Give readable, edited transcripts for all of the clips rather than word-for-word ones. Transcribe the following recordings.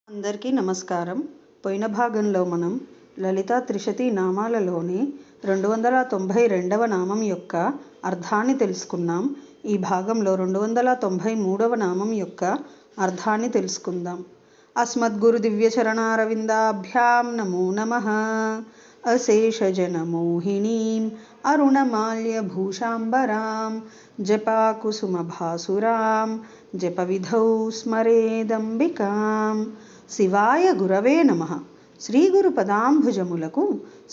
అందరికీ నమస్కారం. పోయిన భాగంలో మనం లలితా త్రిశతి నామాలలోని 292వ నామం యొక్క అర్థాన్ని తెలుసుకున్నాం. ఈ భాగంలో 293వ నామం యొక్క అర్థాన్ని తెలుసుకుందాం. అస్మద్గురు దివ్యచరణారవిందాభ్యాం నమో నమః. అశేషజనమోహినీం అరుణమాల్యభూషాంబరాం జపాకుసుమభాసురాం జపవిధౌ స్మరేదంబికాం. శివాయ గురవే నమః. శ్రీ గురు పదాంభుజములకు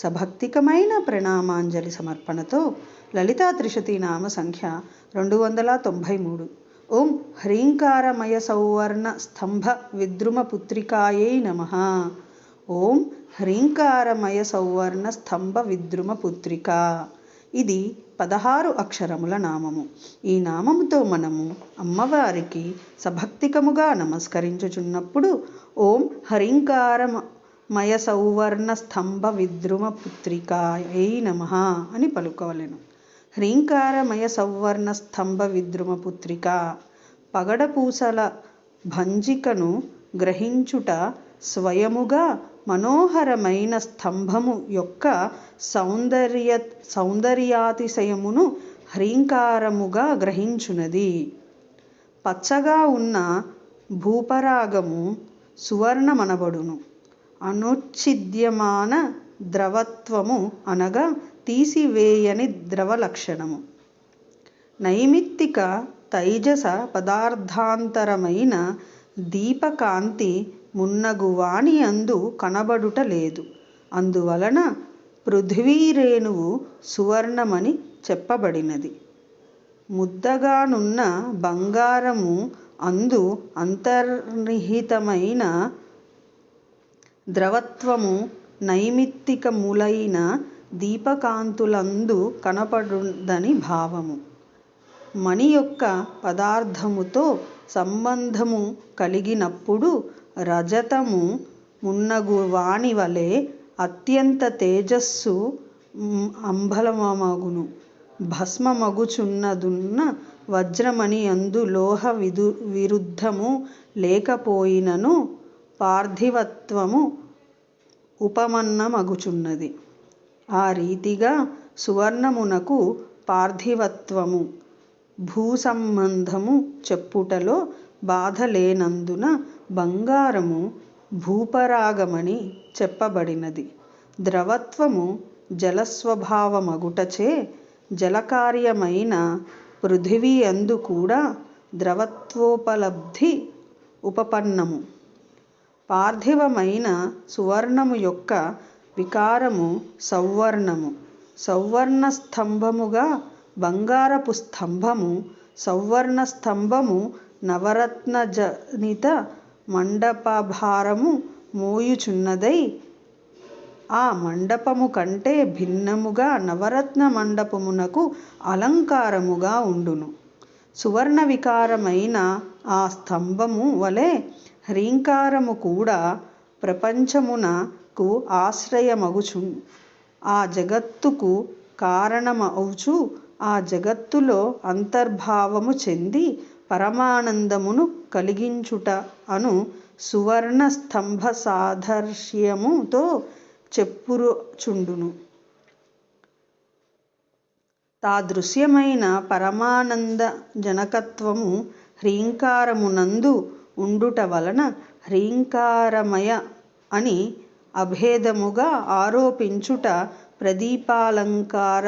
సభక్తికమైన ప్రణామాంజలి సమర్పణతో లలితా త్రిశతి నామ సంఖ్య 293. ఓం హ్రీంకారమయ సౌవర్ణ స్తంభ విద్రుమ పుత్రికాయై నమః. ఓం హ్రీంకారమయ సౌవర్ణ స్తంభ విద్రుమ పుత్రిక. ఇది 16 అక్షరముల నామము. ఈ నామముతో మనము అమ్మవారికి సభక్తికముగా నమస్కరించుచున్నప్పుడు ఓం హ్రీంకారమయ సౌవర్ణ స్తంభ విద్రుమ పుత్రికాయై నమః అని పలుకోవలెను. హ్రీంకారమయ సౌవర్ణ స్తంభ విద్రుమ పుత్రిక. పగడపూసల భంజికను గ్రహించుట స్వయముగా మనోహరమైన స్తంభము యొక్క సౌందర్యాతిశయమును హ్రీంకారముగా గ్రహించునది. పచ్చగా ఉన్న భూపరాగము సువర్ణమనబడును. అనుచ్ఛిద్యమాన ద్రవత్వము అనగా తీసివేయని ద్రవ లక్షణము. నైమిత్తిక తైజస పదార్థాంతరమైన దీపకాంతి మున్నగు వాణి అందు కనబడుట లేదు. అందువలన పృథ్వీరేణువు సువర్ణమని చెప్పబడినది. ముద్దగానున్న బంగారము అందు అంతర్నిహితమైన ద్రవత్వము నైమిత్తికములైన దీపకాంతులందు కనపడుదని భావము. మణి యొక్క పదార్థముతో సంబంధము కలిగినప్పుడు రజతము మున్నగు వాణి వలె అత్యంత తేజస్సు అంబలమగును. భస్మమగుచున్నదున్న వజ్రమణి అందు లోహ విరుద్ధము లేకపోయినను పార్థివత్వము ఉపమన్నమగుచున్నది. ఆ రీతిగా సువర్ణమునకు పార్థివత్వము భూసంబంధము చెప్పుటలో బాధ లేనందున బంగారము భూపరాగమని చెప్పబడినది. ద్రవత్వము జలస్వభావమగుటచే జలకార్యమైన పృథివీ అందు కూడా ద్రవత్వోపలబ్ధి ఉపపన్నము. పార్థివమైన సువర్ణము యొక్క వికారము సౌవర్ణము. సౌవర్ణ స్తంభముగా బంగారపు స్తంభము. సౌవర్ణ స్తంభము నవరత్నజనిత మండపభారము మోయుచున్నదై ఆ మండపము కంటే భిన్నముగా నవరత్న మండపమునకు అలంకారముగా ఉండును. సువర్ణ వికారమైన ఆ స్తంభము వలె హ్రీంకారము కూడా ప్రపంచమునకు ఆశ్రయమగుచు ఆ జగత్తుకు కారణమౌచు ఆ జగత్తులో అంతర్భావము చెంది పరమానందమును కలిగించుట అను సువర్ణ స్తంభ సాదృశ్యముతో చెప్పుచుండును. తాదృశ్యమైన పరమానంద జనకత్వము హ్రీంకారమునందు ఉండుట వలన హ్రీంకారమయ అని అభేదముగా ఆరోపించుట ప్రదీపాలంకార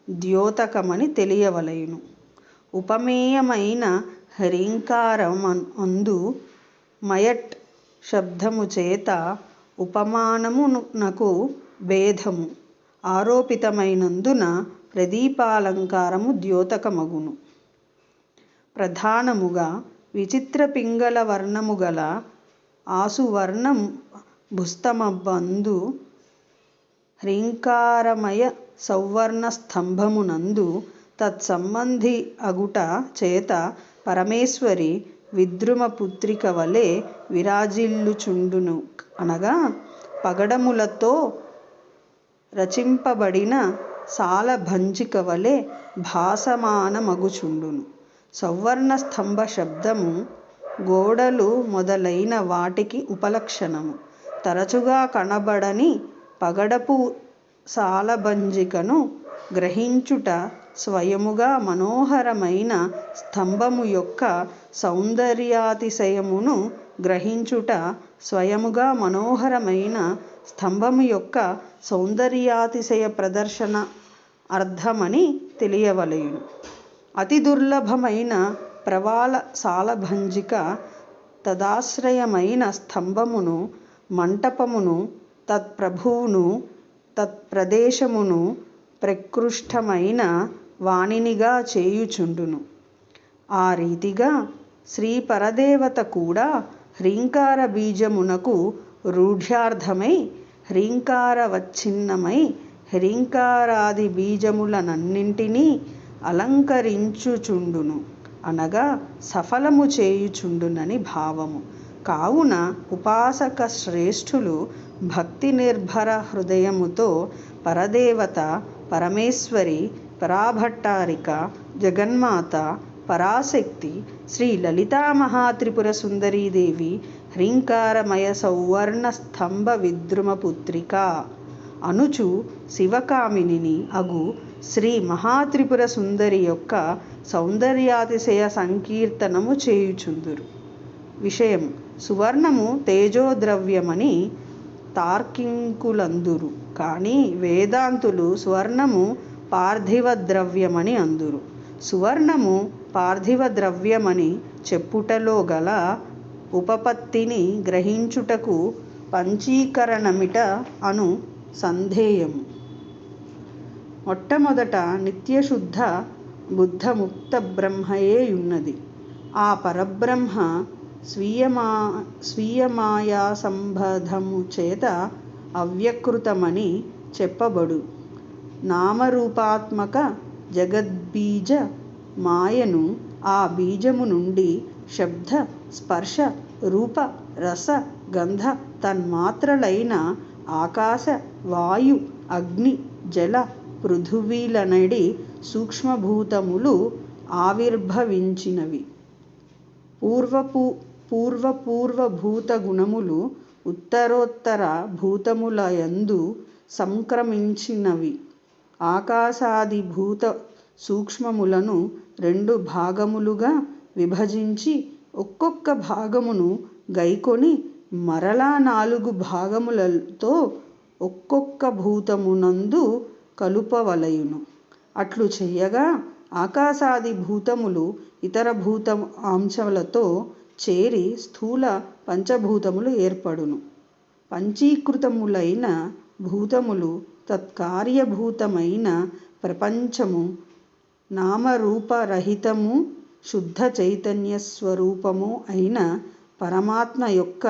ద్యోతకమని తెలియవలయును. ఉపమేయమైన హ్రీంకారమందు మయట్ శబ్దము చేత ఉపమానమునకు భేదము ఆరోపితమైనందున ప్రదీపాలంకారము ద్యోతకమగును. ప్రధానముగా విచిత్ర పింగళ వర్ణము గల ఆసువర్ణ భుస్తమబందు హ్రీంకారమయ సౌవర్ణ స్తంభమునందు తత్సంబంధి అగుట చేత పరమేశ్వరి విద్రుమ పుత్రిక వలె విరాజిల్లుచుండును. అనగా పగడములతో రచింపబడిన సాలభంజిక వలె భాసమానమగుచుండును. సౌవర్ణ స్తంభ శబ్దము గోడలు మొదలైన వాటికి ఉపలక్షణము. తరచుగా కనబడని పగడపు సాలభంజికను గ్రహించుట స్వయముగా మనోహరమైన స్తంభము యొక్క సౌందర్యాతిశయమును గ్రహించుట స్వయముగా మనోహరమైన స్తంభము యొక్క సౌందర్యాతిశయ ప్రదర్శన అర్థమని తెలియవలెను. అతి దుర్లభమైన ప్రవాల సాలభంజిక తదాశ్రయమైన స్తంభమును, మంటపమును, తత్ప్రభువును, తత్ప్రదేశమును ప్రకృష్టమైన వానినిగా చేయుచుండును. ఆ రీతిగా శ్రీపరదేవత కూడా హ్రీంకార బీజమునకు రూఢ్యార్థమై హ్రీంకారవచ్ఛిన్నమై హ్రీంకారాది బీజములనన్నింటినీ అలంకరించుచుండును, అనగా సఫలము చేయుచుండునని భావము. కావున ఉపాసక శ్రేష్ఠులు భక్తి నిర్భర హృదయముతో పరదేవత, పరమేశ్వరి, పరాభట్టారిక, జగన్మాత, పరాశక్తి, శ్రీ లలితా మహాత్రిపుర సుందరీదేవి, హ్రీంకారమయ సౌవర్ణ స్తంభ విద్రుమ పుత్రిక అనుచు శివకామినిని అగు శ్రీ మహాత్రిపుర సుందరి యొక్క సౌందర్యాతిశయ సంకీర్తనము చేయుచుందురు. విషయం: సువర్ణము తేజోద్రవ్యమని తార్కికులందురు, కానీ వేదాంతులు సువర్ణము పార్థివ ద్రవ్యమని అందురు. సువర్ణము పార్థివ ద్రవ్యమని చెప్పుటలో గల ఉపపత్తిని గ్రహించుటకు పంచీకరణమిట అను సంధేయము. మొట్టమొదట నిత్యశుద్ధ బుద్ధముక్త బ్రహ్మయేయున్నది. ఆ పరబ్రహ్మ స్వీయమాయా సంబంధము చేత అవ్యకృతమని చెప్పబడు నామరూపాత్మక జగద్బీజ మాయను ఆ బీజము నుండి శబ్ద, స్పర్శ, రూప, రస, గంధ తన్మాత్రలైన ఆకాశ, వాయు, అగ్ని, జల, పృథువీలనడి సూక్ష్మభూతములు ఆవిర్భవించినవి. పూర్వ భూత గుణములు ఉత్తరోత్తర భూతములయందు సంక్రమించినవి. ఆకాశాది భూత సూక్ష్మములను 2 భాగములుగా విభజించి ఒక్కొక్క భాగమును గైకొని మరలా 4 భాగములతో ఒక్కొక్క భూతమునందు కలుపవలయును. అట్లు చెయ్యగా ఆకాశాది భూతములు ఇతర భూత అంశములతో చేరి స్థూల పంచభూతములు ఏర్పడును. పంచీకృతములైన భూతములు తత్కార్యభూతమైన ప్రపంచము, నామరూపరహితము, శుద్ధ చైతన్య స్వరూపము అయిన పరమాత్మ యొక్క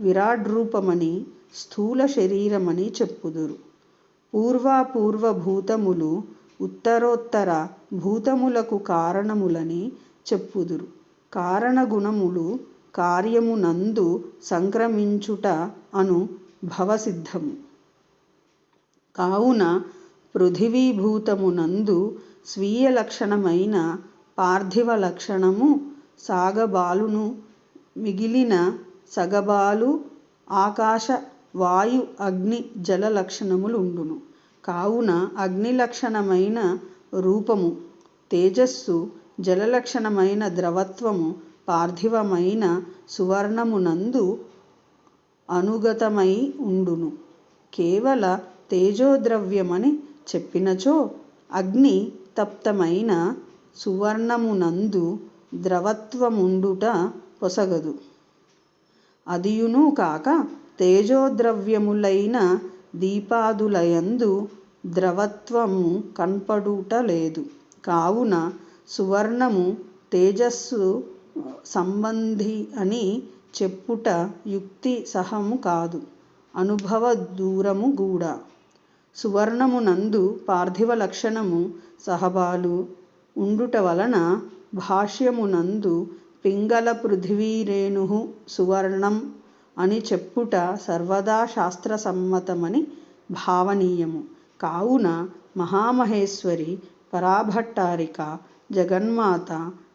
విరాడ్రూపమని, స్థూల శరీరమని చెప్పుదురు. పూర్వ భూతములు ఉత్తరోత్తర భూతములకు కారణములని చెప్పుదురు. కారణగుణములు కార్యమునందు సంక్రమించుట అను భవసిద్ధము. కావున పృథివీభూతమునందు స్వీయ లక్షణమైన పార్థివ లక్షణము సాగబాలును, మిగిలిన సగబాలు ఆకాశ, వాయు, అగ్ని, జల లక్షణములుండును. కావున అగ్ని లక్షణమైన రూపము తేజస్సు, జలలక్షణమైన ద్రవత్వము పార్థివమైన సువర్ణమునందు అనుగతమై ఉండును. కేవల తేజోద్రవ్యమని చెప్పినచో అగ్ని తప్తమైన సువర్ణమునందు ద్రవత్వముండుట పొసగదు. అదియును కాక తేజోద్రవ్యములైన దీపాదులయందు ద్రవత్వము కనపడుట లేదు. కావున సువర్ణము తేజస్సు సంబంధి అని చెప్పుట యుక్తి సహము కాదు, అనుభవ దూరము గూడా. సువర్ణమునందు పార్థివ లక్షణము సహబాలు ఉండుట వలన భాష్యమునందు పింగళ పృథివీరేణు సువర్ణం అని చెప్పుట సర్వదా శాస్త్రసమ్మతమని భావనీయము. కావున మహామహేశ్వరి, పరాభట్టారిక, జగన్మాత,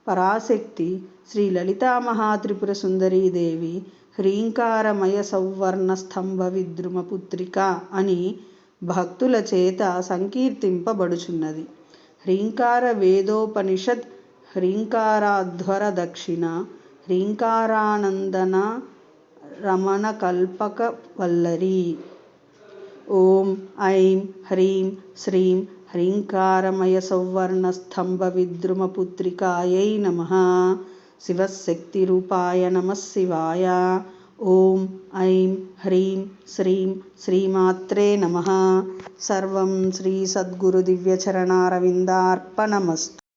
పరాశక్తి శ్రీ లలితామహాత్రిపుర సుందరీదేవి హ్రీంకారమయ సౌవర్ణ స్తంభ విద్రుమ పుత్రిక అని భక్తుల చేత సంకీర్తింపబడుచున్నది. హ్రీంకార వేదోపనిషత్ హ్రీంకారాధ్వర దక్షిణ హ్రీంకారానందన రమణ కల్పక వల్లరి. ఓం ఐం హ్రీం శ్రీం హ్రీంకారమయ సౌవర్ణ స్తంభ విద్రుమ పుత్రికాయై నమః. శివశక్తి రూపాయ నమః శివాయ. ఓం ఐం హ్రీం శ్రీం శ్రీమాత్రే నమః. సర్వం శ్రీ సద్గురు దివ్యచరణారవిందార్పణమస్తు.